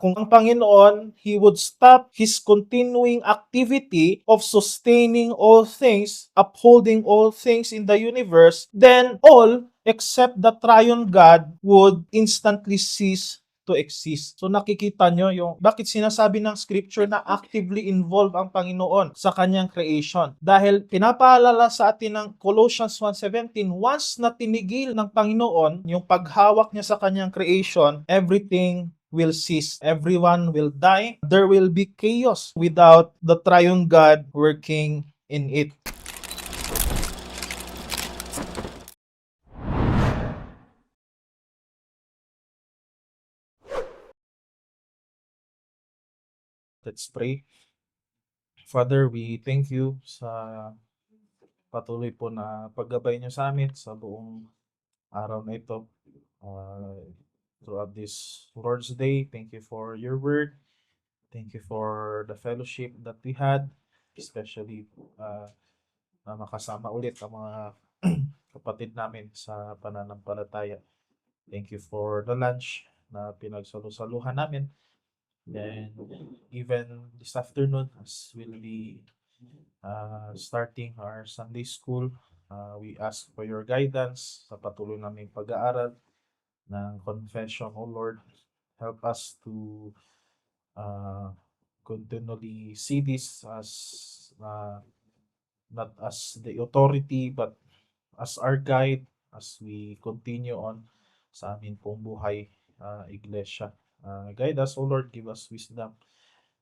kung ang Panginoon, He would stop His continuing activity of sustaining all things, upholding all things in the universe, then all except the triune God would instantly cease to exist. So nakikita nyo yung bakit sinasabi ng scripture na actively involved ang Panginoon sa kanyang creation. Dahil pinapaalala sa atin ng Colossians 1:17, once na tinigil ng Panginoon yung paghawak niya sa kanyang creation, everything will cease. Everyone will die. There will be chaos without the triune God working in it. Let's pray. Father, we thank you sa patuloy po na paggabay niyo sa amin sa buong araw na ito. Throughout this Lord's Day, thank you for your word. Thank you for the fellowship that we had, especially na makasama ulit ang mga kapatid namin sa pananampalataya. Thank you for the lunch na pinagsalusaluhan namin. And even this afternoon, as we'll be starting our Sunday school, we ask for your guidance sa patuloy naming pag-aaral ng confession. O Lord, help us to continually see this as not as the authority but as our guide as we continue on sa amin pong buhay, iglesia. Guide us, O Lord, give us wisdom.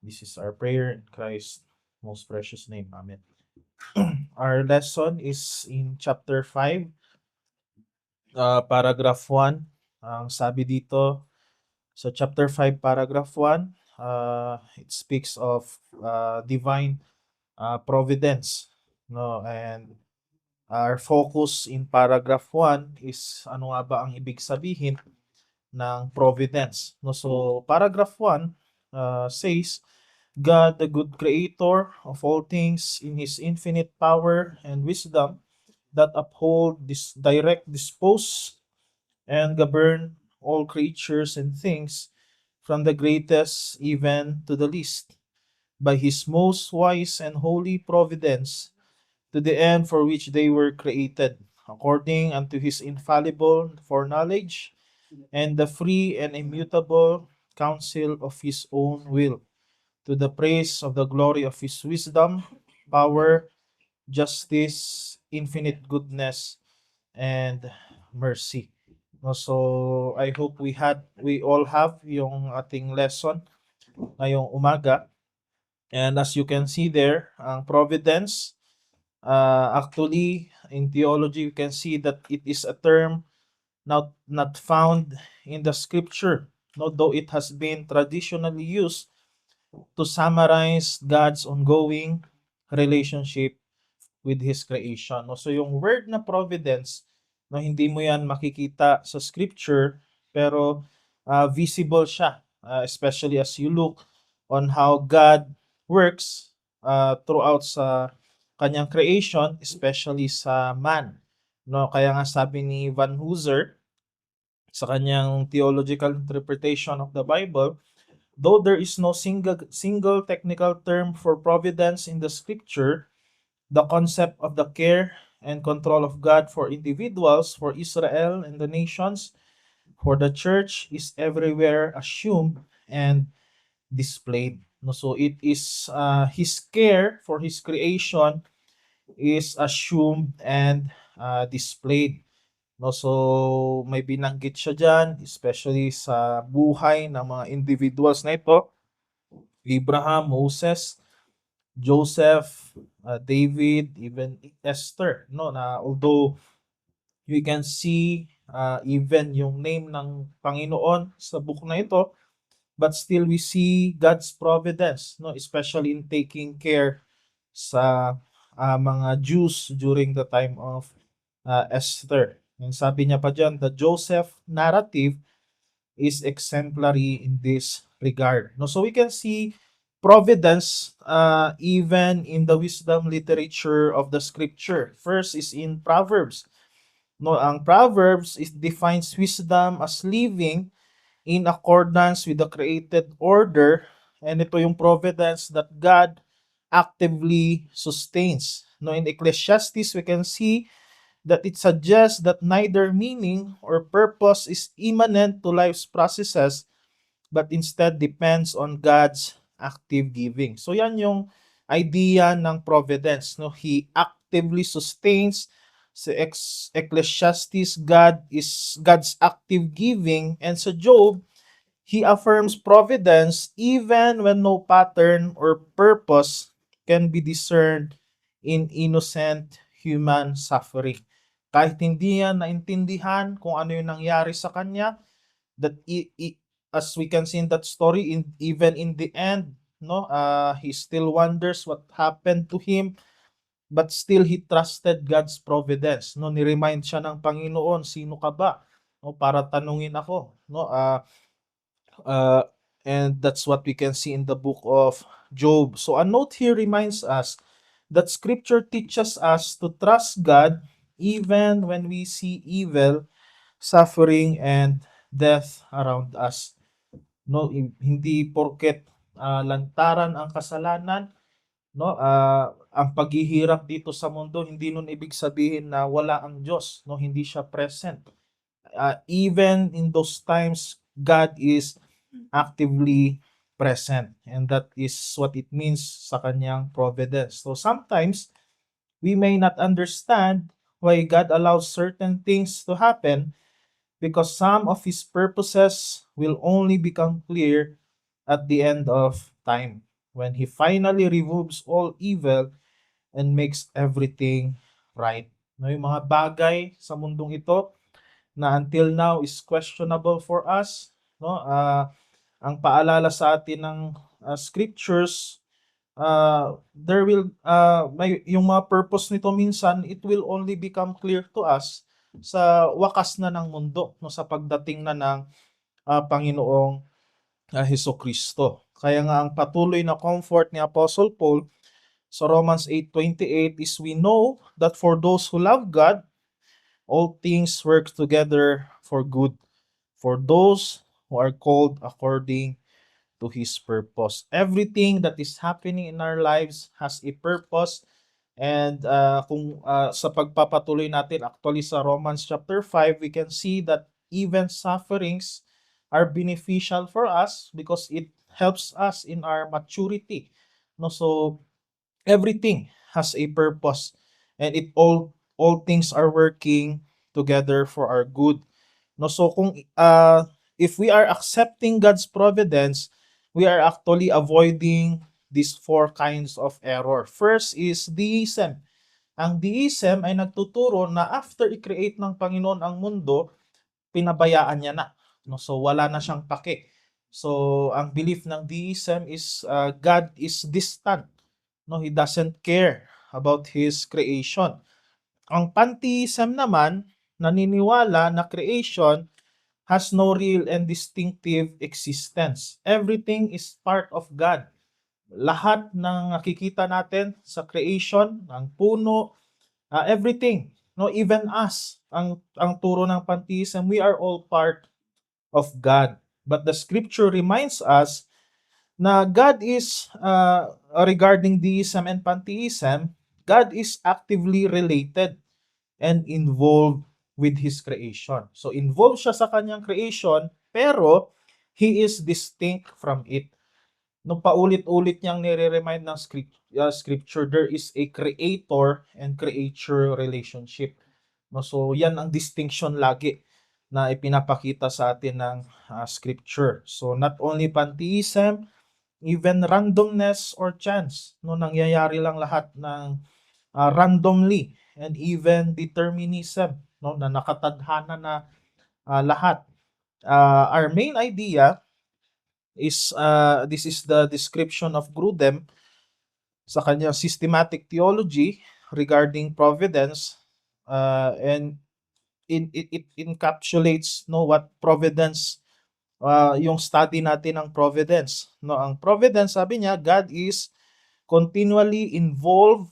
This is our prayer in Christ's most precious name. Amen. Our lesson is in chapter 5, paragraph 1. Ang sabi dito sa chapter 5, paragraph 1, it speaks of divine providence. No? And our focus in paragraph 1 is ano nga ba ang ibig sabihin ng providence. No? So, paragraph 1 says, God, the good creator of all things, in His infinite power and wisdom, that uphold, direct, dispose, and govern all creatures and things, from the greatest even to the least, by His most wise and holy providence, to the end for which they were created, according unto His infallible foreknowledge, and the free and immutable counsel of His own will, to the praise of the glory of His wisdom, power, justice, infinite goodness, and mercy. No, so I hope we all have yung ating lesson ngayong umaga. And as you can see there, ang providence, actually in theology you can see that it is a term not found in the scripture, no, though it has been traditionally used to summarize God's ongoing relationship with His creation. No? So yung word na providence, no, hindi mo yan makikita sa scripture, pero visible siya, especially as you look on how God works throughout sa kanyang creation, especially sa man. No, kaya nga sabi ni Van Hooser sa kanyang theological interpretation of the Bible, though there is no single technical term for providence in the scripture, the concept of the care and control of God for individuals, for Israel and the nations, for the church is everywhere assumed and displayed. No, so it is His care for His creation is assumed and displayed. No, so may binanggit siya dyan, especially sa buhay ng mga individuals na ito. Abraham, Moses, Joseph, David, even Esther. No, na although you can see even yung name ng Panginoon sa book na ito, but still we see God's providence, no, especially in taking care sa mga Jews during the time of Esther. Yung sabi niya pa dyan, the Joseph narrative is exemplary in this regard. No, so we can see providence even in the wisdom literature of the scripture. First is in Proverbs. No, ang Proverbs is defines wisdom as living in accordance with the created order, and ito yung providence that God actively sustains. No, in Ecclesiastes, we can see that it suggests that neither meaning or purpose is immanent to life's processes, but instead depends on God's active giving. So yan yung idea ng providence. No? He actively sustains. Sa Ecclesiastes, God is God's active giving. And sa Job, he affirms providence even when no pattern or purpose can be discerned in innocent human suffering. Kahit hindi niya naintindihan kung ano yung nangyari sa kanya, that as we can see in that story, even in the end, no, he still wonders what happened to him, but still he trusted God's providence. No, ni-remind siya ng Panginoon, sino ka ba? No, para tanungin ako, no? Uh, and that's what we can see in the book of Job. So a note here reminds us that scripture teaches us to trust God even when we see evil, suffering, and death around us. No, hindi porket lantaran ang kasalanan, no, ang paghihirap dito sa mundo, hindi nun ibig sabihin na wala ang Diyos, no, hindi siya present. Even in those times, God is actively present, and that is what it means sa kanyang providence. So sometimes we may not understand why God allows certain things to happen, because some of his purposes will only become clear at the end of time, when he finally removes all evil and makes everything right. No, yung mga bagay sa mundong ito na until now is questionable for us, no? Ang paalala sa atin ng scriptures, there will may yung mga purpose nito minsan, it will only become clear to us sa wakas na ng mundo, no, sa pagdating na ng Panginoong Hesukristo. Kaya nga ang patuloy na comfort ni Apostle Paul sa Romans 8:28 is, we know that for those who love God, all things work together for good, for those who are called according to his purpose. Everything that is happening in our lives has a purpose. And kung sa pagpapatuloy natin actually sa Romans chapter 5, we can see that even sufferings are beneficial for us because it helps us in our maturity. No, so everything has a purpose, and it all things are working together for our good. No, so kung if we are accepting God's providence, we are actually avoiding these four kinds of error. First is deism. Ang deism ay nagtuturo na after i-create ng Panginoon ang mundo, pinabayaan niya na. No, so wala na siyang pake. So ang belief ng deism is God is distant. No, he doesn't care about his creation. Ang pantheism naman naniniwala na creation has no real and distinctive existence. Everything is part of God. Lahat ng nakikita natin sa creation, ng puno, everything, no, even us, ang turo ng pantheism, we are all part of God. But the scripture reminds us na God is, regarding deism and pantheism, God is actively related and involved with His creation. So involved siya sa kanyang creation, pero He is distinct from it. Nung paulit-ulit niyang nire-remind ng scripture, there is a creator and creature relationship. No, so yan ang distinction lagi na ipinapakita sa atin ng scripture. So not only pantheism, even randomness or chance, no, nangyayari lang lahat ng randomly, and even determinism, no, na nakatadhana na lahat. Our main idea is, this is the description of Grudem sa kanyang systematic theology regarding providence, and it encapsulates, no, what providence, yung study natin ng providence, no. Ang providence, sabi niya, God is continually involved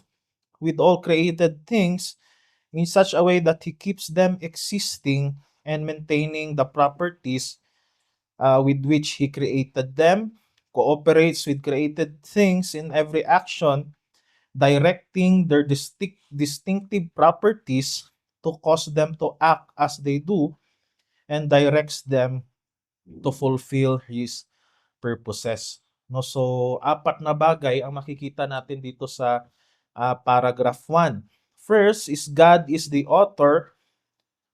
with all created things in such a way that he keeps them existing and maintaining the properties with which He created them, cooperates with created things in every action, directing their distinctive properties to cause them to act as they do, and directs them to fulfill His purposes. No, so apat na bagay ang makikita natin dito sa paragraph 1. First is God is the author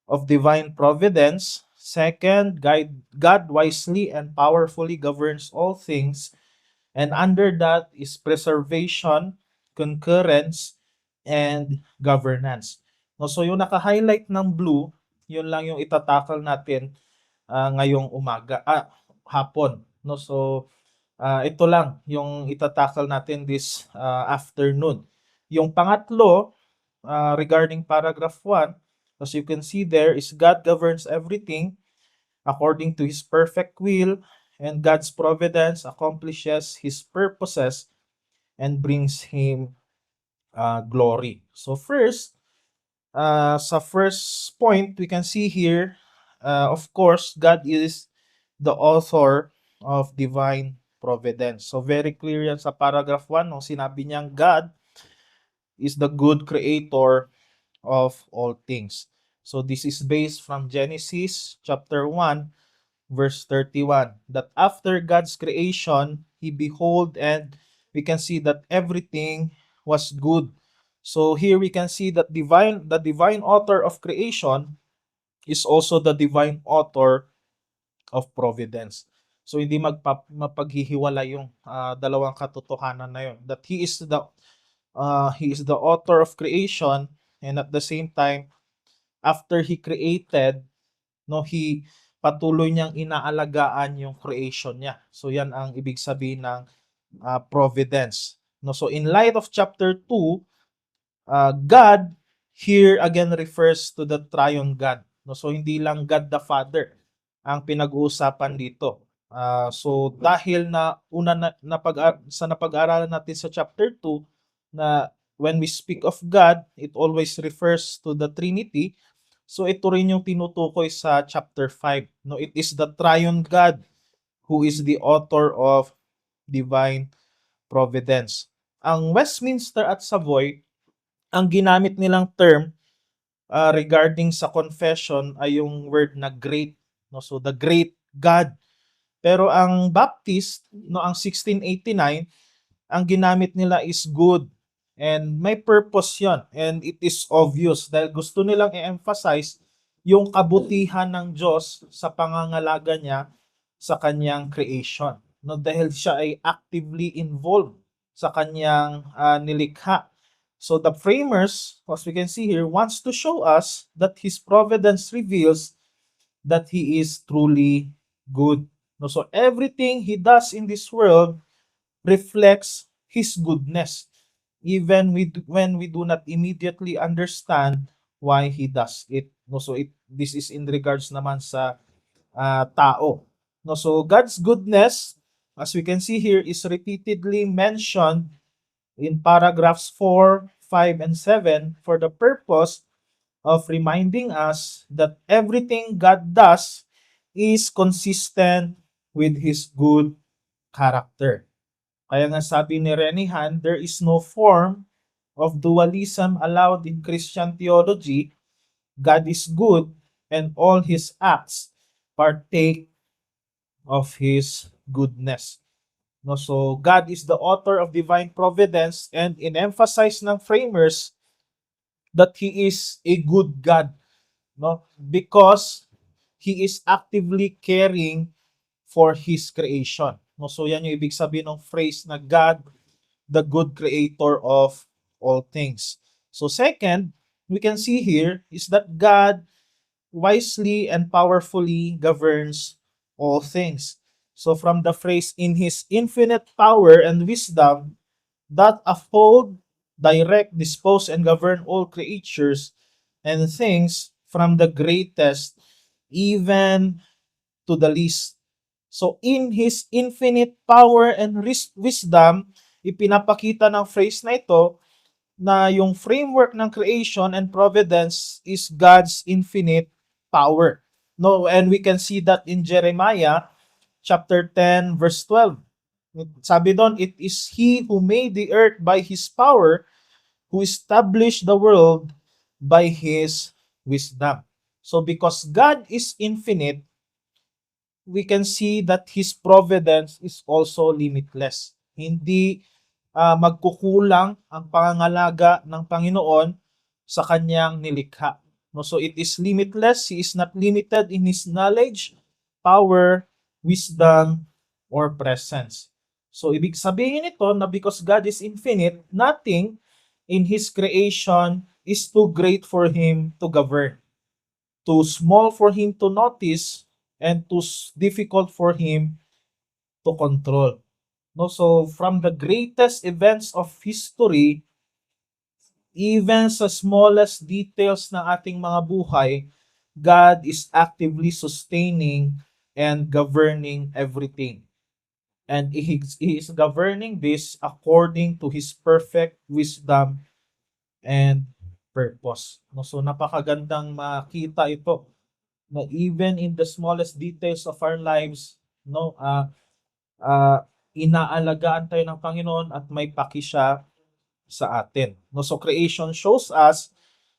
of divine providence. Second, God wisely and powerfully governs all things. And under that is preservation, concurrence, and governance. No, so yung naka-highlight ng blue, yun lang yung itatakal natin ngayong hapon. No, so ito lang yung itatakal natin this afternoon. Yung pangatlo, regarding paragraph 1, as you can see there, is God governs everything according to His perfect will, and God's providence accomplishes His purposes and brings Him glory. So first, sa first point, we can see here, of course, God is the author of divine providence. So very clear yan sa paragraph 1 nung sinabi niyang God is the good creator of all things. So this is based from Genesis chapter 1 verse 31, that after God's creation, He behold, and we can see that everything was good. So here we can see that the divine author of creation is also the divine author of providence. So hindi mapaghihiwala yung dalawang katotohanan na yun. That he is the author of creation, and at the same time, after He created, no, He patuloy niyang inaalagaan yung creation niya. So yan ang ibig sabihin ng providence. No, so in light of chapter 2, God here again refers to the triune God. No, so hindi lang God the Father ang pinag-uusapan dito. So dahil na una sa napag-aralan natin sa chapter 2 na when we speak of God, it always refers to the Trinity. So ito rin yung tinutukoy sa chapter 5. No, it is the triune God who is the author of divine providence. Ang Westminster at Savoy, ang ginamit nilang term regarding sa confession ay yung word na great. No, so the great God. Pero ang Baptist, no, ang 1689, ang ginamit nila is good. And may purpose yon, and it is obvious dahil gusto nilang i-emphasize yung kabutihan ng Diyos sa pangangalaga niya sa kanyang creation. No, dahil siya ay actively involved sa kanyang nilikha. So the framers, as we can see here, wants to show us that His providence reveals that He is truly good. No, so everything He does in this world reflects His goodness, even when we do not immediately understand why He does it. No, so this is in regards naman sa tao. No, so God's goodness, as we can see here, is repeatedly mentioned in paragraphs 4, 5, and 7 for the purpose of reminding us that everything God does is consistent with His good character. Kaya nga sabi ni Renihan, there is no form of dualism allowed in Christian theology. God is good and all His acts partake of His goodness. No, so God is the author of divine providence, and in-emphasize ng framers that He is a good God, no, because He is actively caring for His creation. No, so yan yung ibig sabihin ng phrase na God, the good creator of all things. So second, we can see here is that God wisely and powerfully governs all things. So from the phrase, in His infinite power and wisdom that uphold, direct, dispose, and govern all creatures and things, from the greatest even to the least. So in His infinite power and wisdom, ipinapakita ng phrase na ito na yung framework ng creation and providence is God's infinite power. No, and we can see that in Jeremiah chapter 10 verse 12. Sabi doon, it is He who made the earth by His power, who established the world by His wisdom. So because God is infinite, we can see that His providence is also limitless. Hindi magkukulang ang pangangalaga ng Panginoon sa kanyang nilikha. No, so it is limitless. He is not limited in His knowledge, power, wisdom, or presence. So ibig sabihin nito na because God is infinite, nothing in His creation is too great for Him to govern, too small for Him to notice, and too difficult for Him to control. No, so from the greatest events of history, even sa smallest details ng ating mga buhay, God is actively sustaining and governing everything. And He is governing this according to His perfect wisdom and purpose. No, so napakagandang makita ito na even in the smallest details of our lives, no, inaalagaan tayo ng Panginoon at may paki siya sa atin. No, so creation shows us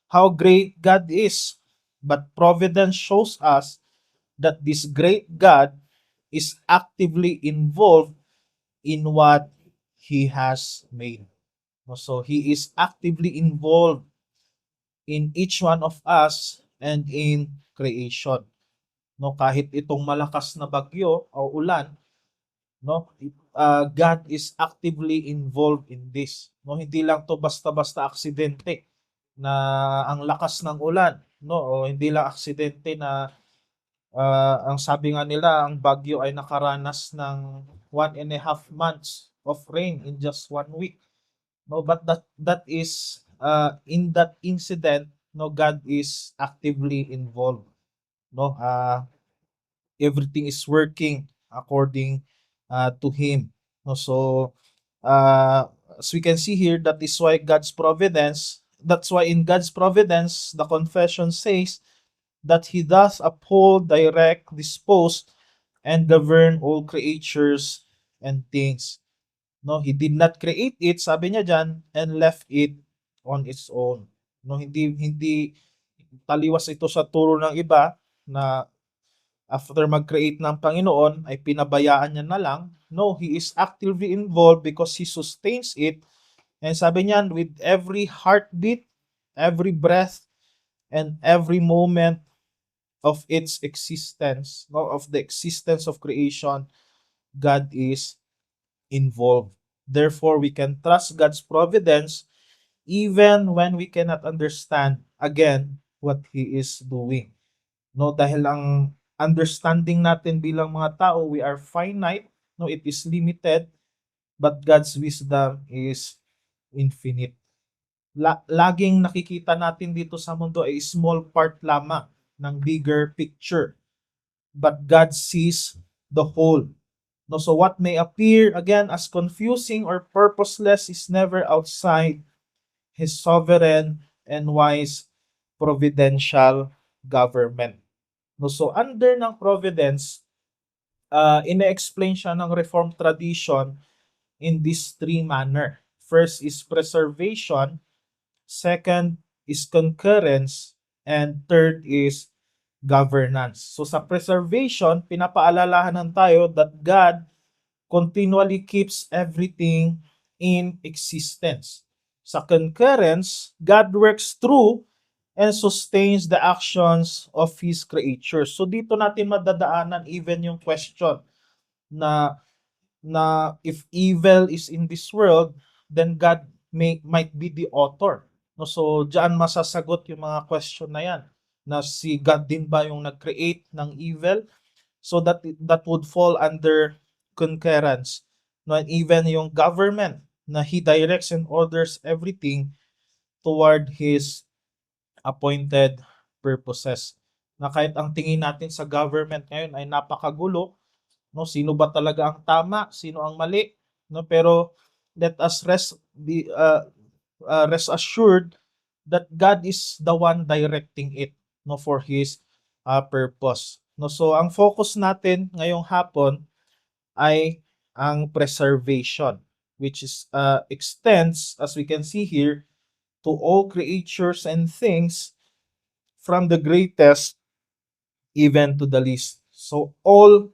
how great God is, but providence shows us that this great God is actively involved in what He has made. No, so He is actively involved in each one of us and in creation. No, kahit itong malakas na bagyo o ulan, no, God is actively involved in this. No, hindi lang to basta-basta aksidente na ang lakas ng ulan, no, o hindi lang aksidente na ang sabi nga nila ang bagyo ay nakaranas ng 1.5 months of rain in just 1 week. No, but that is in that incident, no, God is actively involved. No, everything is working according to Him. No, so as we can see here, that is why God's providence. That's why in God's providence, the confession says that He does uphold, direct, dispose, and govern all creatures and things. No, He did not create it, sabi niya diyan, and left it on its own. No, hindi taliwas ito sa turo ng iba na after mag-create ng Panginoon ay pinabayaan niya na lang. No, He is actively involved because He sustains it. And sabi niya, with every heartbeat, every breath, and every moment of its existence, no, of the existence of creation, God is involved. Therefore, we can trust God's providence even when we cannot understand, again, what He is doing. No, dahil ang understanding natin bilang mga tao, we are finite, no, it is limited, but God's wisdom is infinite. Laging nakikita natin dito sa mundo ay small part lamang ng bigger picture, but God sees the whole. No, so what may appear again as confusing or purposeless is never outside His sovereign and wise providential government. No, so under ng providence, ine-explain siya ng Reformed tradition in this three manner. First is preservation, second is concurrence, and third is governance. So sa preservation, pinapaalalahanan tayo that God continually keeps everything in existence. Sa concurrence, God works through and sustains the actions of His creatures. So dito natin madadaanan even yung question na if evil is in this world, then God might be the author. No, so diyan masasagot yung mga question na yan. Na si God din ba yung nag-create ng evil? So that would fall under concurrence. No, and even yung government na He directs and orders everything toward His appointed purposes. Na kahit ang tingin natin sa government ngayon ay napakagulo, no, sino ba talaga ang tama, sino ang mali, no, pero let us rest assured that God is the one directing it, no, for His purpose. No, so ang focus natin ngayong hapon ay ang preservation, which is extends, as we can see here, to all creatures and things, from the greatest even to the least. So all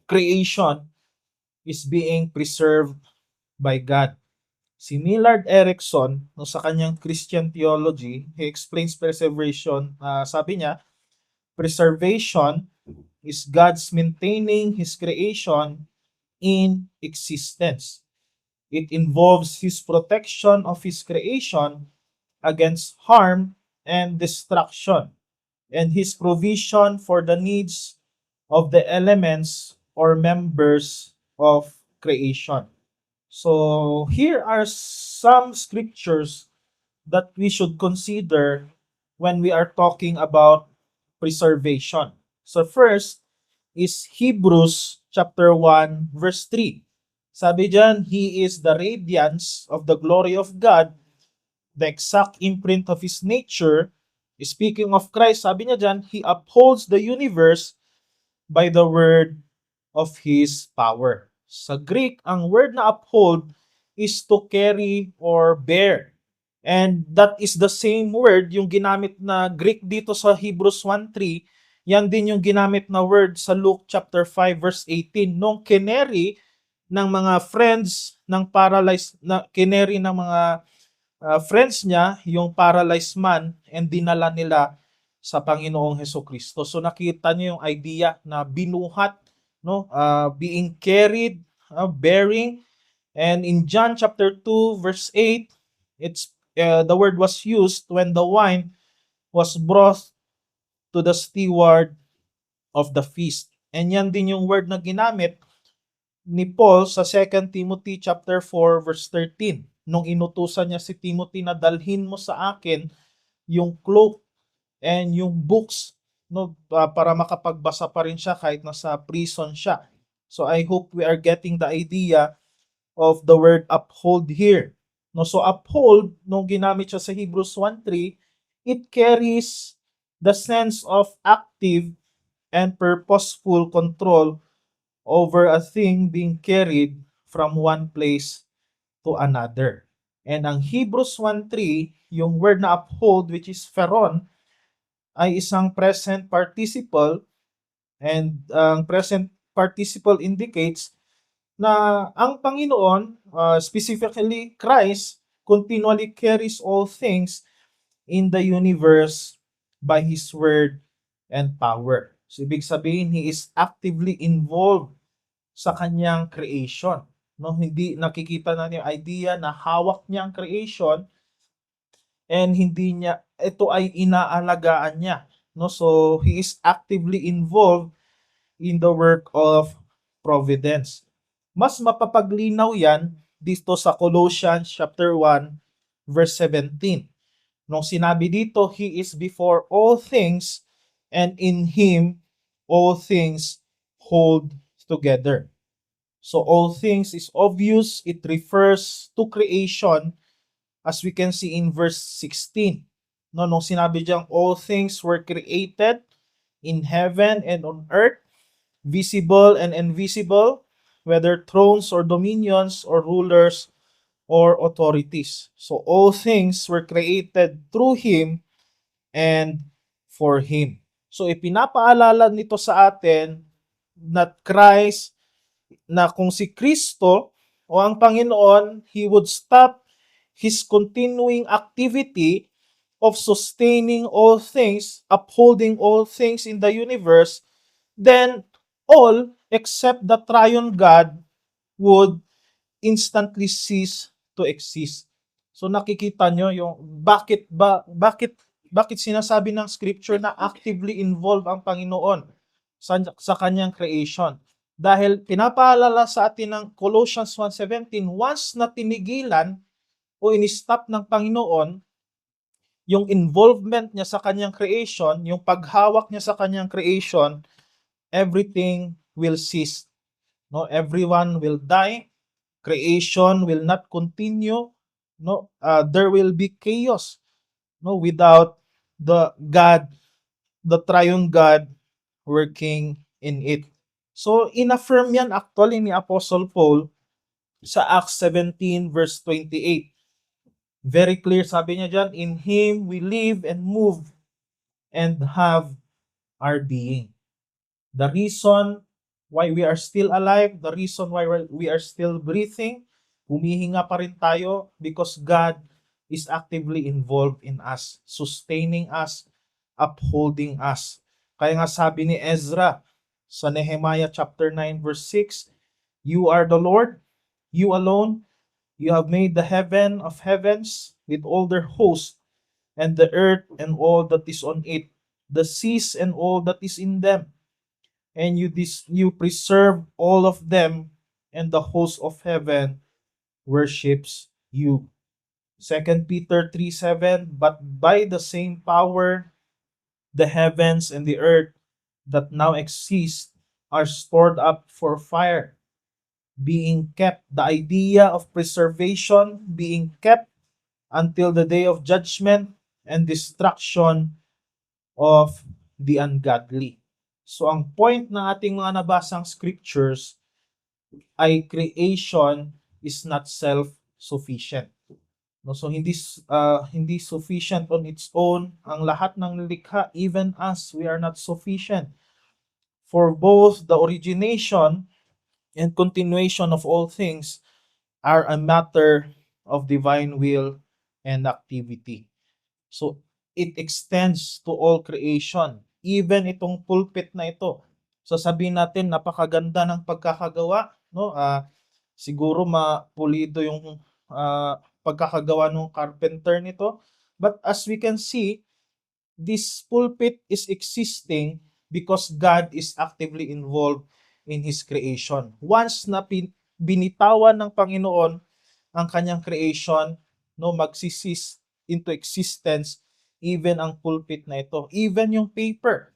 creation is being preserved by God. Si Millard Erickson, no, sa kanyang Christian theology, he explains preservation. Sabi niya, preservation is God's maintaining His creation in existence. It involves His protection of His creation against harm and destruction, and His provision for the needs of the elements or members of creation. So here are some scriptures that we should consider when we are talking about preservation. So first is Hebrews chapter 1 verse 3. Sabi diyan, He is the radiance of the glory of God, the exact imprint of His nature. Speaking of Christ, sabi niya diyan, He upholds the universe by the word of His power. Sa Greek, ang word na uphold is to carry or bear. And that is the same word, yung ginamit na Greek dito sa Hebrews 1:3, yan din yung ginamit na word sa Luke chapter 5 verse 18. Nung kineri ng mga friends ng paralyzed, na kineri ng mga friends niya, yung paralyzed man, and dinala nila sa Panginoong Hesukristo. So nakita niyo yung idea na binuhat, no, being carried, bearing. And in John chapter 2 verse 8, it's the word was used when the wine was brought to the steward of the feast. And yan din yung word na ginamit ni Paul sa 2 Timothy chapter 4 verse 13. Nung inutusan niya si Timothy na dalhin mo sa akin yung cloak and yung books, no, para makapagbasa pa rin siya kahit nasa prison siya. So I hope we are getting the idea of the word uphold here. No, so uphold, nung ginamit siya sa Hebrews 1:3, it carries the sense of active and purposeful control over a thing being carried from one place to another. And ang Hebrews 1:3, yung word na uphold, which is pheron, ay isang present participle, and ang present participle indicates na ang Panginoon, specifically Christ, continually carries all things in the universe by His word and power. So ibig sabihin, He is actively involved sa kanyang creation. No, hindi nakikita na yung idea na hawak niya ang creation and hindi niya ito ay inaalagaan niya. No, so He is actively involved in the work of providence. Mas mapapaglinaw yan dito sa Colossians chapter 1 verse 17. Nung sinabi dito, He is before all things, and in Him all things hold together. So all things is obvious. It refers to creation, as we can see in verse 16. No, nung sinabi diyang all things were created in heaven and on earth, visible and invisible, whether thrones or dominions or rulers or authorities. So all things were created through Him and for Him. So ipinapaalala nito sa atin that Christ, na kung si Kristo o ang Panginoon, He would stop His continuing activity of sustaining all things, upholding all things in the universe, then all except the triune God would instantly cease to exist. So nakikita nyo yung bakit sinasabi ng scripture na actively involved ang Panginoon sa kanyang creation. Dahil pinapaalala sa atin ng Colossians 1:17, once na tinigilan o in-stop ng Panginoon yung involvement niya sa kanyang creation, yung paghawak niya sa kanyang creation, everything will cease. No, everyone will die. Creation will not continue. No, there will be chaos. No, without the God, the triune God working in it. So, inaffirm yan actually ni Apostle Paul sa Acts 17 verse 28. Very clear, sabi niya dyan, in Him we live and move and have our being. The reason why we are still alive, the reason why we are still breathing, humihinga pa rin tayo because God is actively involved in us, sustaining us, upholding us. Kaya nga sabi ni Ezra sa Nehemiah chapter 9 verse 6, you are the Lord, you alone, you have made the heaven of heavens with all their host, and the earth and all that is on it, the seas and all that is in them. And you preserve all of them, and the host of heaven worships you. Second Peter 3:7, but by the same power the heavens and the earth that now exist are stored up for fire, being kept, the idea of preservation being kept until the day of judgment and destruction of the ungodly. So ang point ng ating mga nabasang scriptures ay creation is not self-sufficient. No, so hindi sufficient on its own ang lahat ng likha, even us, we are not sufficient. For both the origination and continuation of all things are a matter of divine will and activity. So it extends to all creation, even itong pulpit na ito. So sabihin natin napakaganda ng pagkakagawa, no? Siguro mapulido yung pagkakagawa ng carpenter nito. But as we can see, this pulpit is existing because God is actively involved in His creation. Once na binitawan ng Panginoon ang kanyang creation, no, magsisis into existence even ang pulpit na ito, even yung paper.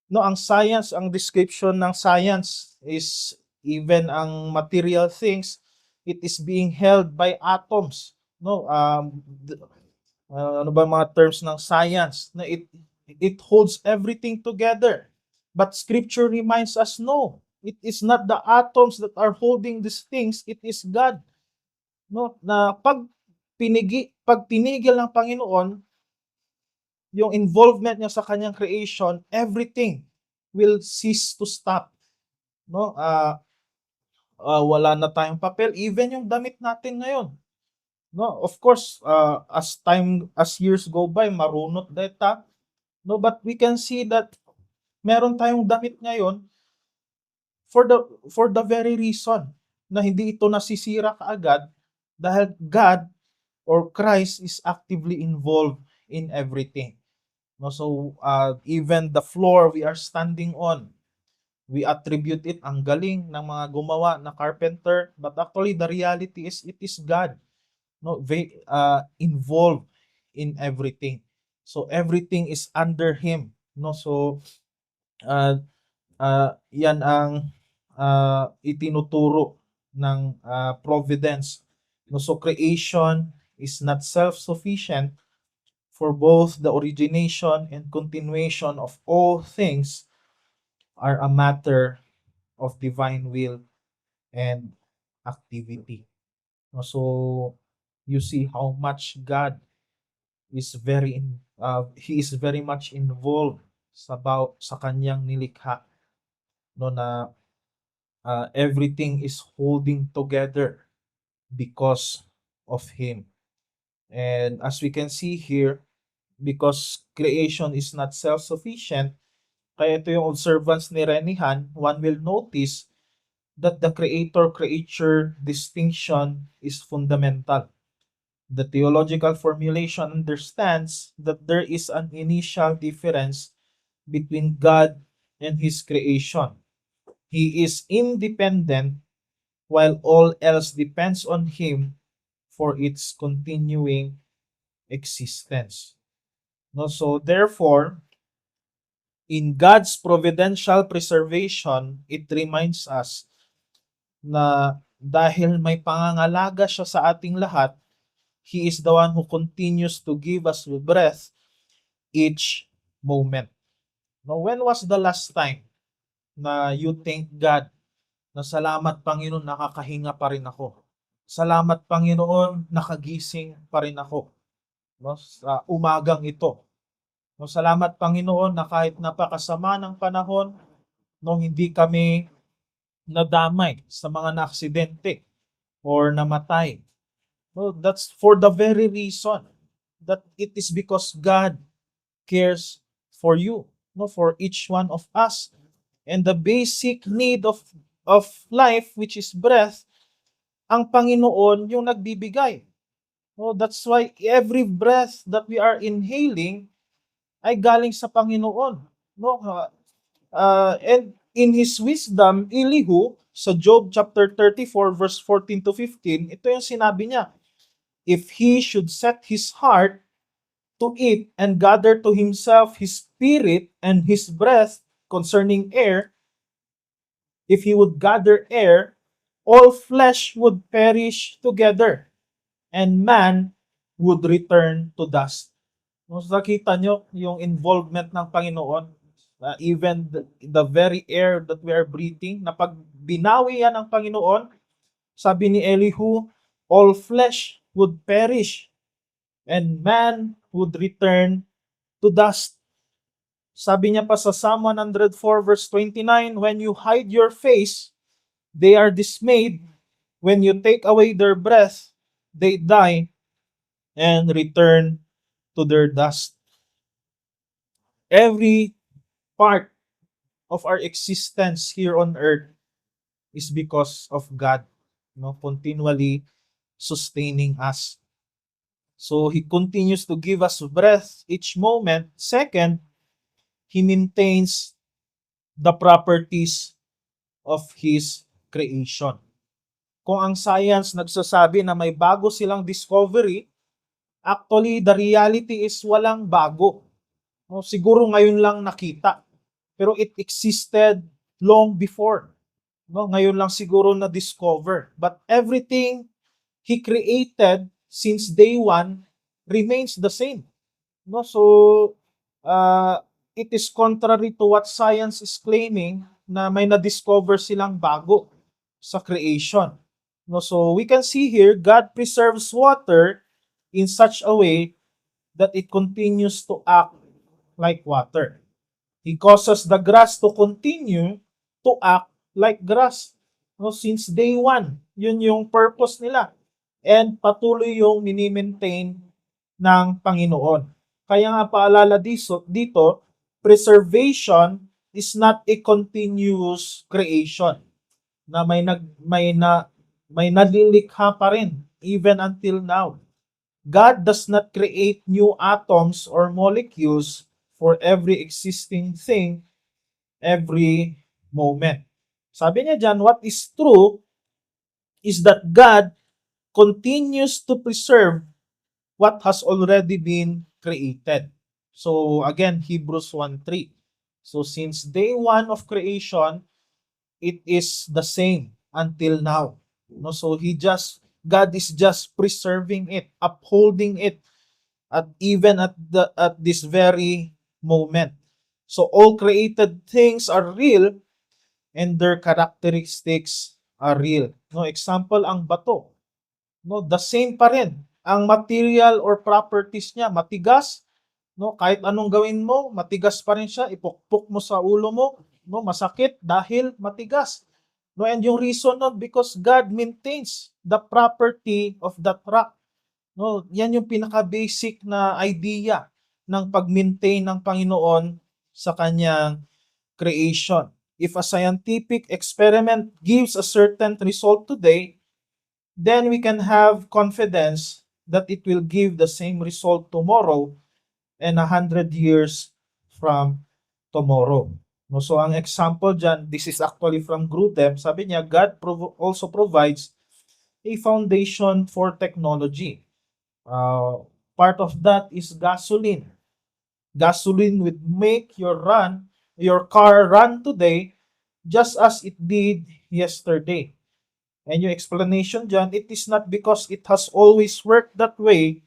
No, ang science, ang description ng science is even ang material things, it is being held by atoms. No, ano ba mga terms ng science? Na it holds everything together. But Scripture reminds us, no, it is not the atoms that are holding these things, it is God. No, na pag tinigil ng Panginoon yung involvement niya sa kanyang creation, everything will cease to stop. No, wala na tayong papel, even yung damit natin ngayon. No, of course, as years go by, marunot data. No, but we can see that meron tayong damit ngayon for the very reason na hindi ito nasisira kaagad dahil God or Christ is actively involved in everything. No, so even the floor we are standing on, we attribute it ang galing ng mga gumawa na carpenter, but actually the reality is it is God, no, involved in everything. So everything is under Him, no. So yan ang itinuturo ng providence. No, so creation is not self-sufficient, for both the origination and continuation of all things are a matter of divine will and activity. No, so you see how much God is He is very much involved sa kanyang nilikha, no, na everything is holding together because of Him. And as we can see here, because creation is not self-sufficient, kaya ito yung observance ni Renihan, one will notice that the creator-creature distinction is fundamental. The theological formulation understands that there is an initial difference between God and His creation. He is independent while all else depends on Him for its continuing existence. No, so therefore, in God's providential preservation, it reminds us na dahil may pangangalaga siya sa ating lahat, He is the one who continues to give us breath each moment. Now, when was the last time na you thank God na salamat Panginoon nakakahinga pa rin ako. Salamat Panginoon nakagising pa rin ako, no, sa umagang ito. No, salamat Panginoon na kahit napakasama ng panahon, no, hindi kami nadamay sa mga naaksidente or namatay. No, that's for the very reason that it is because God cares for you, no, for each one of us. And the basic need of life, which is breath, ang Panginoon yung nagbibigay. No, that's why every breath that we are inhaling ay galing sa Panginoon. No, and in his wisdom, Elihu, sa Job chapter 34 verse 14 to 15, ito yung sinabi niya, if he should set his heart to eat and gather to himself his spirit and his breath concerning air, if he would gather air, all flesh would perish together, and man would return to dust. No, so nakita nyo yung involvement ng Panginoon, even the very air that we are breathing, na pag binawi yan ng Panginoon, sabi ni Elihu, all flesh would perish, and man would return to dust. Sabi niya pa sa Psalm 104 verse 29, when you hide your face, they are dismayed. When you take away their breath, they die and return to their dust. Every part of our existence here on earth is because of God, no, continually sustaining us. So he continues to give us breath each moment. Second, he maintains the properties of his creation. Kung ang science nagsasabi na may bago silang discovery, actually the reality is walang bago. No, siguro ngayon lang nakita, pero it existed long before. No, ngayon lang siguro na-discover. But everything he created since day one remains the same. No, so it is contrary to what science is claiming na may na-discover silang bago sa creation. No, so we can see here God preserves water in such a way that it continues to act like water. He causes the grass to continue to act like grass. No, since day one, yun yung purpose nila. And patuloy yung mini-maintain ng Panginoon. Kaya nga paalala dito, preservation is not a continuous creation. Na may nalilikha pa rin even until now. God does not create new atoms or molecules for every existing thing every moment. Sabi niya dyan, what is true is that God continues to preserve what has already been created. So again, Hebrews 1:3. So since day one of creation, it is the same until now. No, so God is just preserving it, upholding it even at this very moment. So all created things are real and their characteristics are real. No, example ang bato. No, the same pa rin. Ang material or properties niya, matigas, no, kahit anong gawin mo, matigas pa rin siya, ipukpok mo sa ulo mo, no, masakit dahil matigas. No, and yung reason nun, because God maintains the property of that rock. No, yan yung pinaka-basic na idea ng pag-maintain ng Panginoon sa kanyang creation. If a scientific experiment gives a certain result today, then we can have confidence that it will give the same result tomorrow and 100 years from tomorrow. No, so ang example dyan, this is actually from Grudem. Sabi niya, God also provides a foundation for technology. Part of that is gasoline. Gasoline would make your car run today just as it did yesterday. And yung explanation dyan, it is not because it has always worked that way,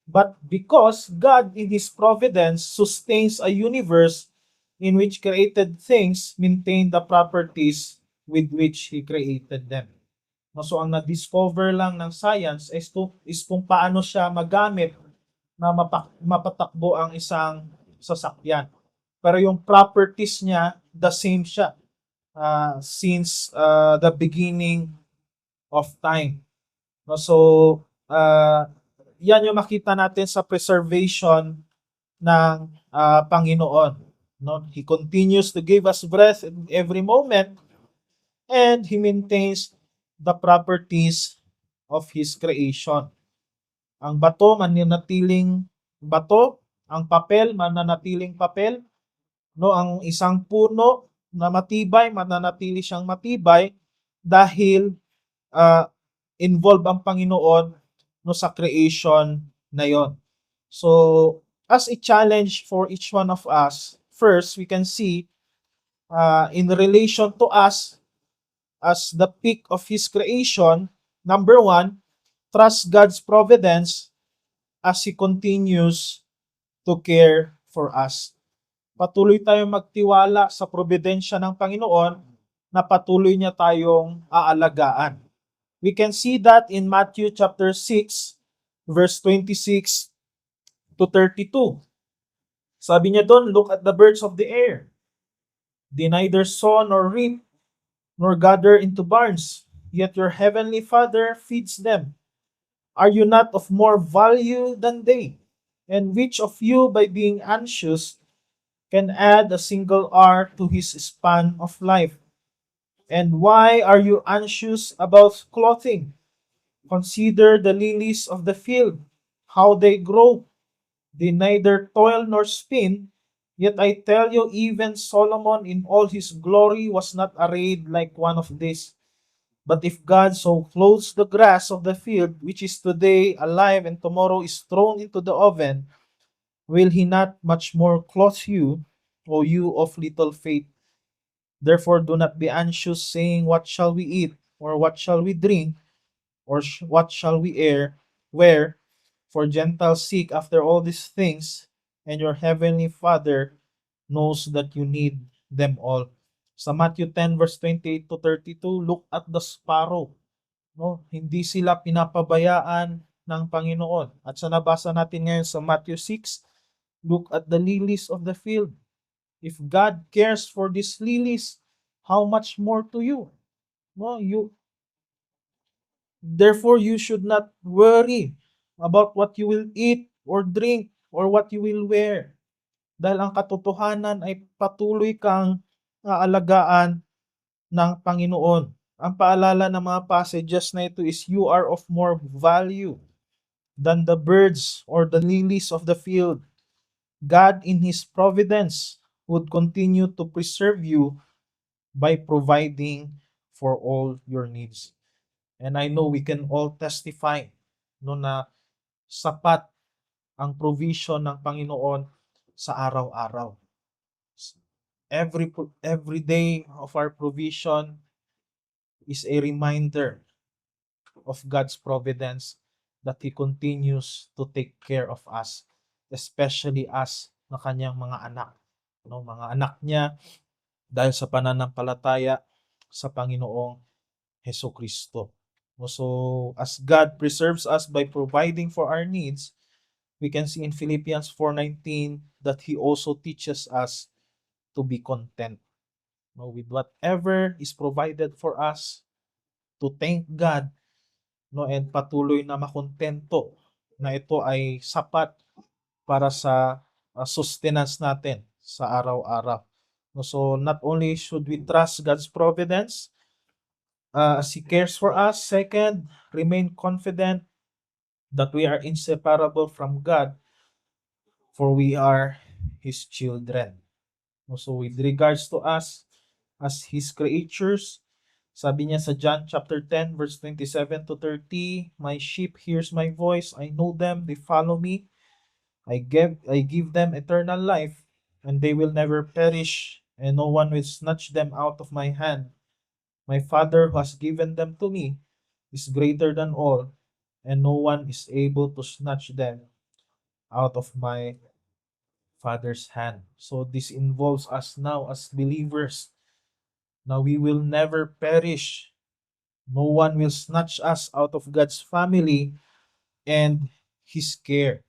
but because God in His providence sustains a universe in which created things maintain the properties with which He created them. No, so ang na-discover lang ng science is kung paano siya magamit na mapatakbo ang isang sasakyan. Pero yung properties niya, the same siya since the beginning of time. No, so, uh, yan yung makita natin sa preservation ng Panginoon. No? He continues to give us breath in every moment and He maintains the properties of His creation. Ang bato, mananatiling bato. Ang papel, mananatiling papel. No, ang isang puno na matibay, mananatili siyang matibay dahil uh, involved ang Panginoon no sa creation na yon. So, as a challenge for each one of us, first, we can see in relation to us as the peak of His creation, number one, trust God's providence as He continues to care for us. Patuloy tayong magtiwala sa providensya ng Panginoon na patuloy niya tayong aalagaan. We can see that in Matthew chapter 6, verse 26 to 32. Sabi niya doon, look at the birds of the air. They neither sow nor reap, nor gather into barns, yet your heavenly Father feeds them. Are you not of more value than they? And which of you, by being anxious, can add a single hour to his span of life? And why are you anxious about clothing? Consider the lilies of the field, how they grow. They neither toil nor spin. Yet I tell you, even Solomon in all his glory was not arrayed like one of these. But if God so clothes the grass of the field, which is today alive and tomorrow is thrown into the oven, will He not much more clothe you, O you of little faith? Therefore do not be anxious, saying, what shall we eat, or what shall we drink, or what shall we wear? For Gentiles seek after all these things, and your heavenly Father knows that you need them all. Sa Matthew 10 verse 28 to 32, look at the sparrow. No, hindi sila pinapabayaan ng Panginoon. At sa nabasa natin ngayon sa Matthew 6, look at the lilies of the field. If God cares for these lilies, how much more to you? No, therefore you should not worry about what you will eat or drink or what you will wear. Dahil ang katotohanan ay patuloy kang aalagaan ng Panginoon. Ang paalala ng mga passages na ito is you are of more value than the birds or the lilies of the field. God in His providence would continue to preserve you by providing for all your needs. And I know we can all testify no na sapat ang provision ng Panginoon sa araw-araw. Every day of our provision is a reminder of God's providence that He continues to take care of us, especially us na kanyang mga anak. No, mga anak niya dahil sa pananampalataya sa Panginoong Hesus Kristo. So, as God preserves us by providing for our needs, we can see in Philippians 4:19 that He also teaches us to be content. No, with whatever is provided for us, to thank God, no, and patuloy na makontento na ito ay sapat para sa sustenance natin sa araw-araw. No, so, not only should we trust God's providence, as He cares for us. Second, remain confident that we are inseparable from God, for we are His children. So with regards to us as His creatures, sabi niya sa John chapter 10 verse 27 to 30, my sheep hears my voice, I know them, they follow me, I give them eternal life, and they will never perish, and no one will snatch them out of my hand. My Father who has given them to me is greater than all, and no one is able to snatch them out of my Father's hand. So this involves us now as believers. Now we will never perish. No one will snatch us out of God's family and His care.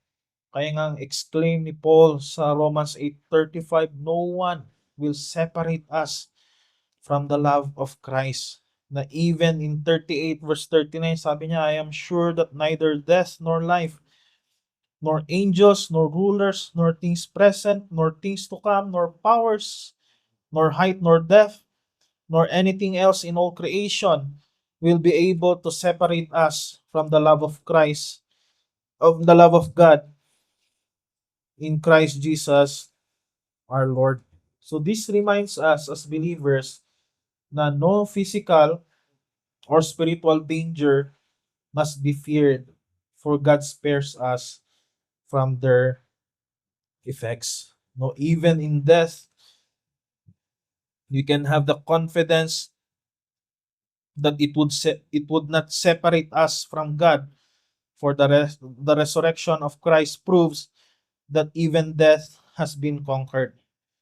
Kaya nga exclaim ni Paul sa Romans 8:35, no one will separate us from the love of Christ. Na even in 38 verse 39, sabi niya, I am sure that neither death nor life, nor angels, nor rulers, nor things present, nor things to come, nor powers, nor height, nor depth, nor anything else in all creation will be able to separate us from the love of Christ, of the love of God in Christ Jesus our Lord. So this reminds us as believers na no physical or spiritual danger must be feared, for God spares us from their effects. No, even in death, you can have the confidence that it would not separate us from God. For the resurrection of Christ proves that even death has been conquered.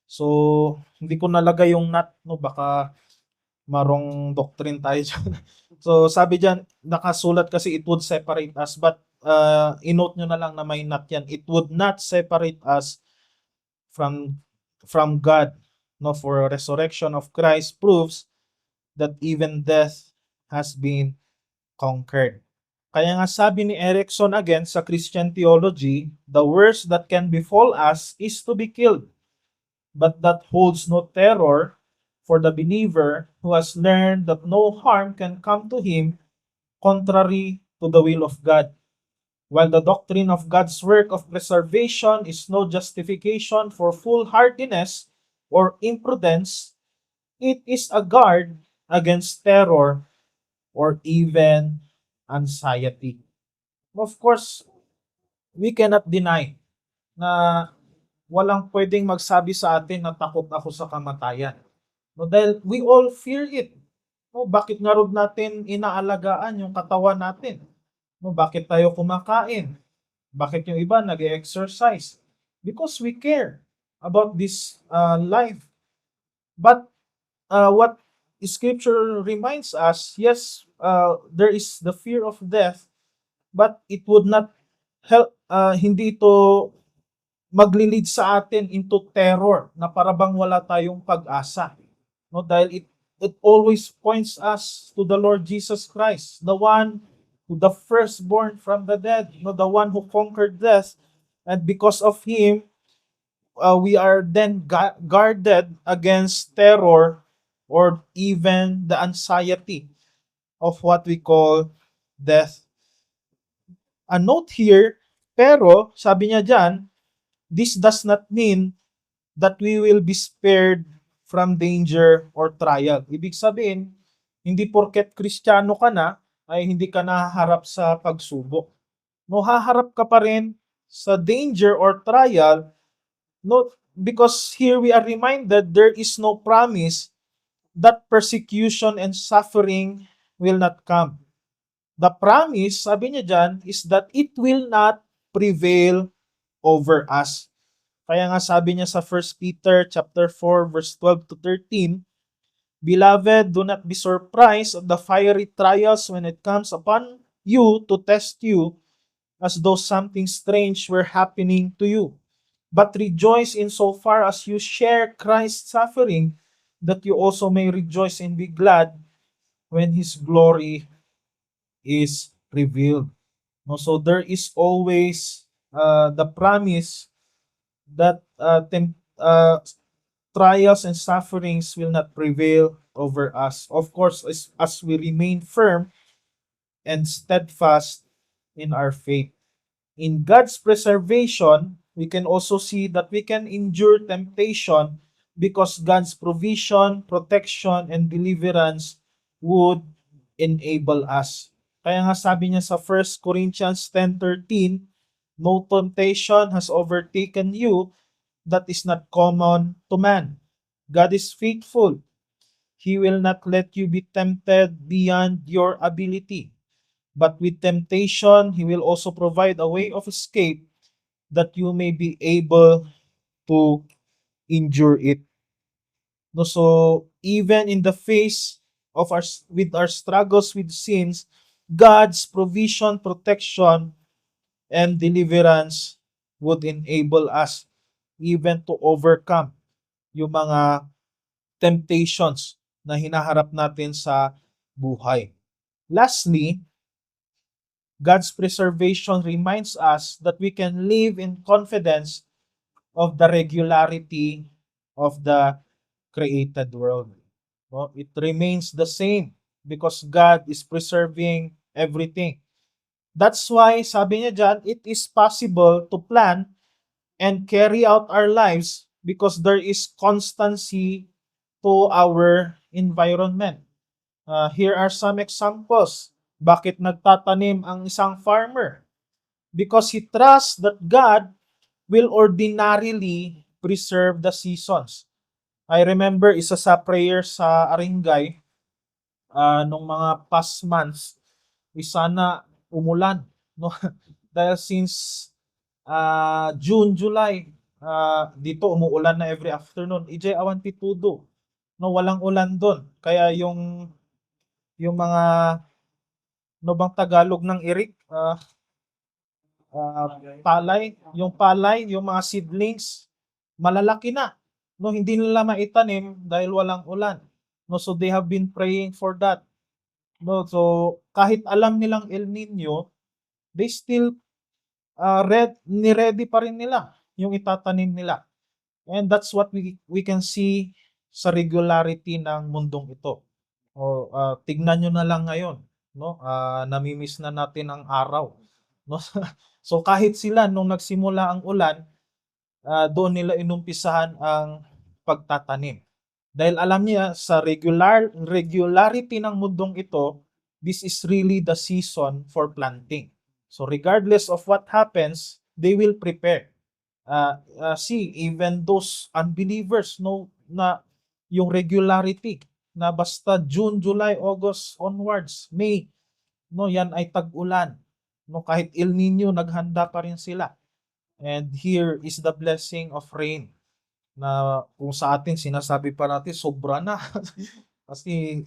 So, hindi ko nalagay yung not, no, baka marong doctrine tayo dyan. So, sabi dyan, nakasulat kasi it would separate us, but inote nyo na lang na may not yan. It would not separate us from God. No, for resurrection of Christ proves that even death has been conquered. Kaya nga sabi ni Erickson again sa Christian theology, the worst that can befall us is to be killed. But that holds no terror for the believer who has learned that no harm can come to him contrary to the will of God. While the doctrine of God's work of preservation is no justification for foolhardiness or imprudence, it is a guard against terror or even anxiety. Of course, we cannot deny na walang pwedeng magsabi sa atin na takot ako sa kamatayan. No, dahil we all fear it. No, bakit nga rin natin inaalagaan yung katawan natin? No, bakit tayo kumakain? Bakit yung iba nag-exercise? Because we care about this life. But what Scripture reminds us, yes, there is the fear of death, but it would not help, hindi ito maglilid sa atin into terror na parabang wala tayong pag-asa. No, dahil it always points us to the Lord Jesus Christ, the one who the firstborn from the dead, no, the one who conquered death, and because of him, we are then guarded against terror or even the anxiety of what we call death. A note here, pero sabi niya dyan, this does not mean that we will be spared from danger or trial. Ibig sabihin, hindi porket Kristiyano ka na, ay hindi ka nahaharap sa pagsubok. No, haharap ka pa rin sa danger or trial, no, because here we are reminded there is no promise that persecution and suffering will not come. The promise, sabi niya dyan, is that it will not prevail over us. Kaya nga sabi niya sa 1 Peter chapter 4 verse 12 to 13, Beloved, do not be surprised at the fiery trials when it comes upon you to test you as though something strange were happening to you. But rejoice in so far as you share Christ's suffering, that you also may rejoice and be glad when His glory is revealed. No, so there is always the promise that trials and sufferings will not prevail over us. Of course, as we remain firm and steadfast in our faith. In God's preservation, we can also see that we can endure temptation because God's provision, protection, and deliverance would enable us. Kaya nga sabi niya sa 1 Corinthians 10:13, no temptation has overtaken you that is not common to man. God is faithful. He will not let you be tempted beyond your ability. But with temptation, He will also provide a way of escape that you may be able to endure it. No, so even in the face of our struggles with sins, God's provision, protection, and deliverance would enable us even to overcome yung mga temptations na hinaharap natin sa buhay. Lastly, God's preservation reminds us that we can live in confidence of the regularity of the created world. No, it remains the same because God is preserving everything. That's why, sabi niya dyan, it is possible to plan and carry out our lives because there is constancy to our environment. Here are some examples. Bakit nagtatanim ang isang farmer? Because he trusts that God will ordinarily preserve the seasons. I remember isa sa prayer sa Aringay nung mga past months is sana umulan, no? Dahil since June, July, dito umuulan na every afternoon. EJ awan pitudo, no, walang ulan doon. Kaya yung mga no bang Tagalog ng irik, palay, yung mga seedlings, malalaki na. No, hindi nila maitanim dahil walang ulan. No, so they have been praying for that. No, so kahit alam nilang El Nino, they still ni-ready pa rin nila yung itatanim nila. And that's what we can see sa regularity ng mundong ito. O tignan nyo na lang ngayon, no? Namimiss na natin ang araw, no? So kahit sila nung nagsimula ang ulan, doon nila inumpisahan ang pagtatanim. Dahil alam niya sa regularity ng mundong ito, this is really the season for planting. So regardless of what happens, they will prepare. See, even those unbelievers know na yung regularity na basta June, July, August onwards, May, no, yan ay tag-ulan. No, kahit El Nino, naghanda pa rin sila. And here is the blessing of rain na kung sa atin sinasabi pa natin sobra na. Kasi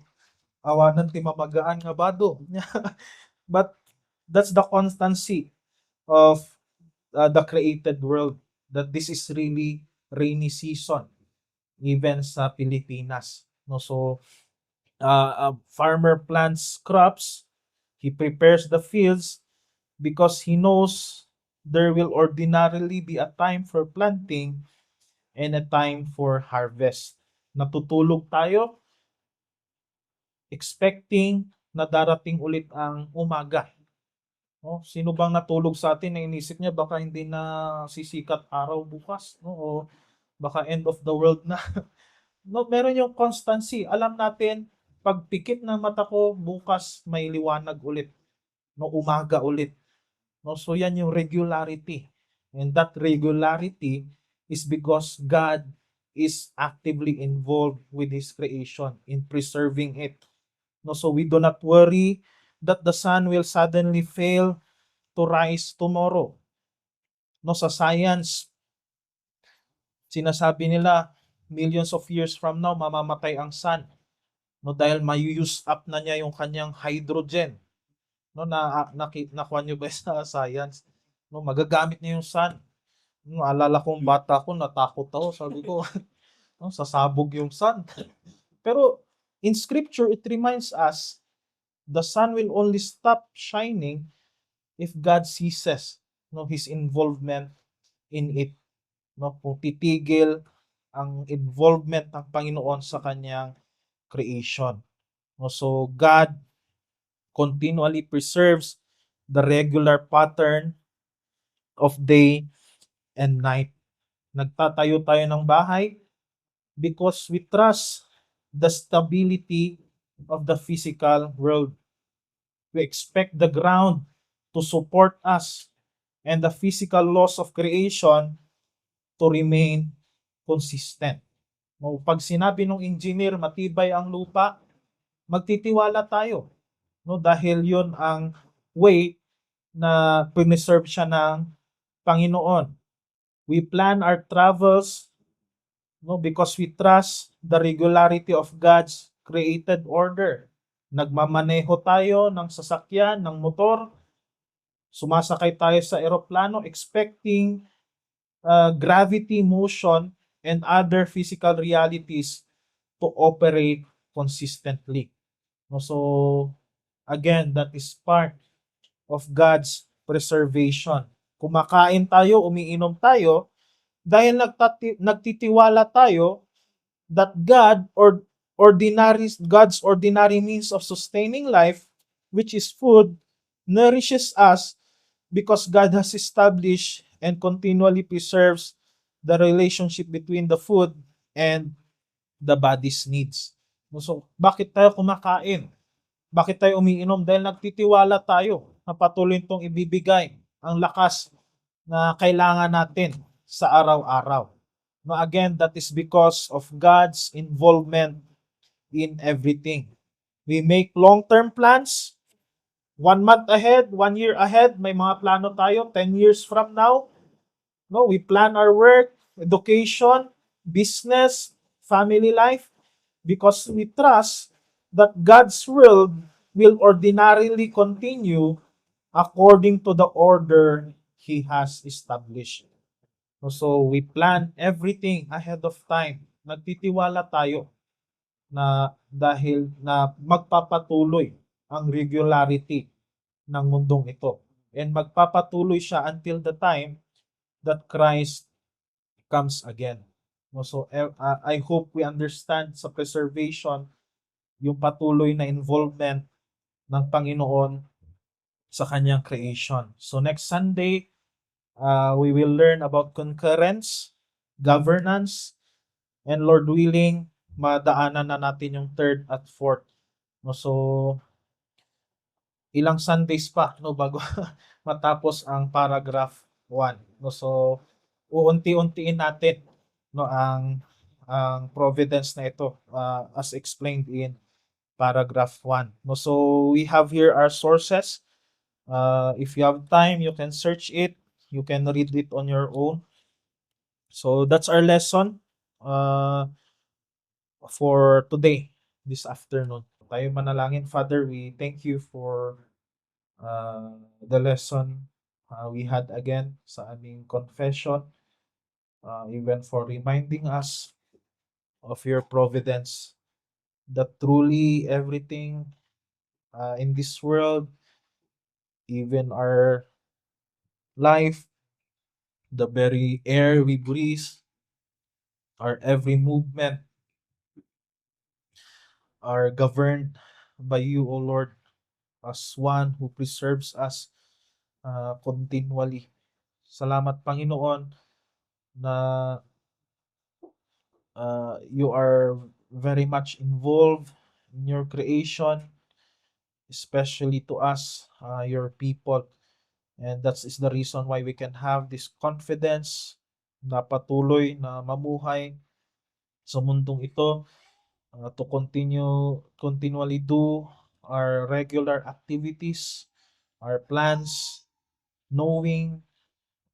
awanan ti mamagaan nga bado. But that's the constancy of the created world, that this is really rainy season even sa Pilipinas. No, so a farmer plants crops, he prepares the fields because he knows there will ordinarily be a time for planting and a time for harvest. Natutulog tayo expecting na darating ulit ang umaga. No? Sino bang natulog sa atin na inisip niya baka hindi na sisikat araw bukas, no? O baka end of the world na. No, meron yung constancy. Alam natin, pag pikit ng mata ko, bukas may liwanag ulit. No, umaga ulit. No, so yan yung regularity. And that regularity is because God is actively involved with His creation in preserving it. No, so we do not worry that the sun will suddenly fail to rise tomorrow. No, sa science, sinasabi nila millions of years from now mamamatay ang sun, no, dahil may-use up na niya yung kanyang hydrogen, no, nakuha niyo ba sa science, no, magagamit niya yung sun. No, alala kong bata ko natakot ako, sabi ko no, sasabog yung sun. Pero in scripture it reminds us the sun will only stop shining if God ceases, no, his involvement in it. No, kung titigil ang involvement ng Panginoon sa kanyang creation. No, so God continually preserves the regular pattern of day and night. Nagtatayo tayo ng bahay because we trust the stability of the physical world. We expect the ground to support us and the physical laws of creation to remain consistent. No, pag sinabi ng engineer matibay ang lupa, magtitiwala tayo, no, dahil 'yon ang way na preserve siya ng Panginoon. We plan our travels, no, because we trust the regularity of God's created order. Nagmamaneho tayo ng sasakyan, ng motor, sumasakay tayo sa eroplano expecting gravity, motion, and other physical realities to operate consistently. No, so, again, that is part of God's preservation. Kumakain tayo, umiinom tayo, dahil nagtitiwala tayo that God's ordinary means of sustaining life, which is food, nourishes us because God has established and continually preserves the relationship between the food and the body's needs. So, bakit tayo kumakain? Bakit tayo umiinom? Dahil nagtitiwala tayo na patuloy itong ibibigay ang lakas na kailangan natin sa araw-araw. No, again, that is because of God's involvement in everything. We make long-term plans. 1 month ahead, 1 year ahead, may mga plano tayo. 10 years from now, no, we plan our work, education, business, family life, because we trust that God's will ordinarily continue according to the order He has established. So we plan everything ahead of time. Nagtitiwala tayo na dahil na magpapatuloy ang regularity ng mundong ito. And magpapatuloy siya until the time that Christ comes again. So I hope we understand sa preservation yung patuloy na involvement ng Panginoon sa kanyang creation. So next Sunday, we will learn about concurrence, governance, and Lord willing, madaanan na natin yung third at fourth. No, so, ilang Sundays pa no bago matapos ang paragraph 1. No, so, uunti-untiin natin no ang providence na ito as explained in paragraph 1. No, so we have here our sources. If you have time, you can search it. You can read it on your own. So that's our lesson for today, this afternoon. Tayo manalangin. Father, we thank you for the lesson we had again sa aming confession, even for reminding us of your providence, that truly everything in this world, even our life, the very air we breathe, our every movement are governed by you, O Lord, as one who preserves us continually. Salamat, Panginoon, na you are very much involved in your creation, especially to us, your people. And that is the reason why we can have this confidence na patuloy na mamuhay sa mundong ito, to continually do our regular activities, our plans, knowing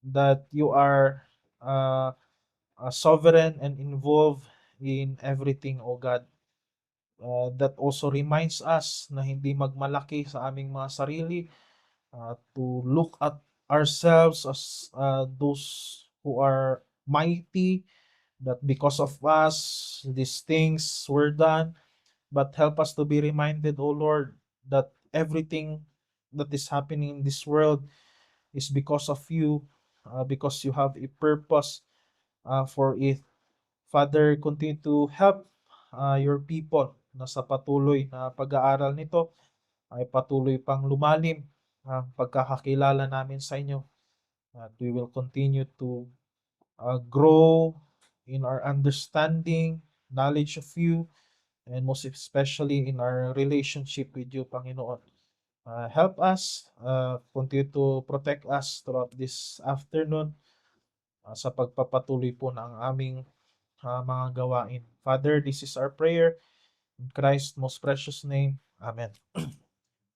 that you are sovereign and involved in everything, O God. That also reminds us na hindi magmalaki sa aming mga sarili, to look at ourselves as those who are mighty, that because of us, these things were done. But help us to be reminded, O Lord, that everything that is happening in this world is because of you, because you have a purpose for it. Father, continue to help your people na sa patuloy na pag-aaral nito ay patuloy pang lumalim ang pagkakakilala namin sa inyo. At we will continue to grow in our understanding, knowledge of you, and most especially in our relationship with you, Panginoon. Help us, continue to protect us throughout this afternoon sa pagpapatuloy po ng aming mga gawain. Father, this is our prayer. In Christ's most precious name. Amen.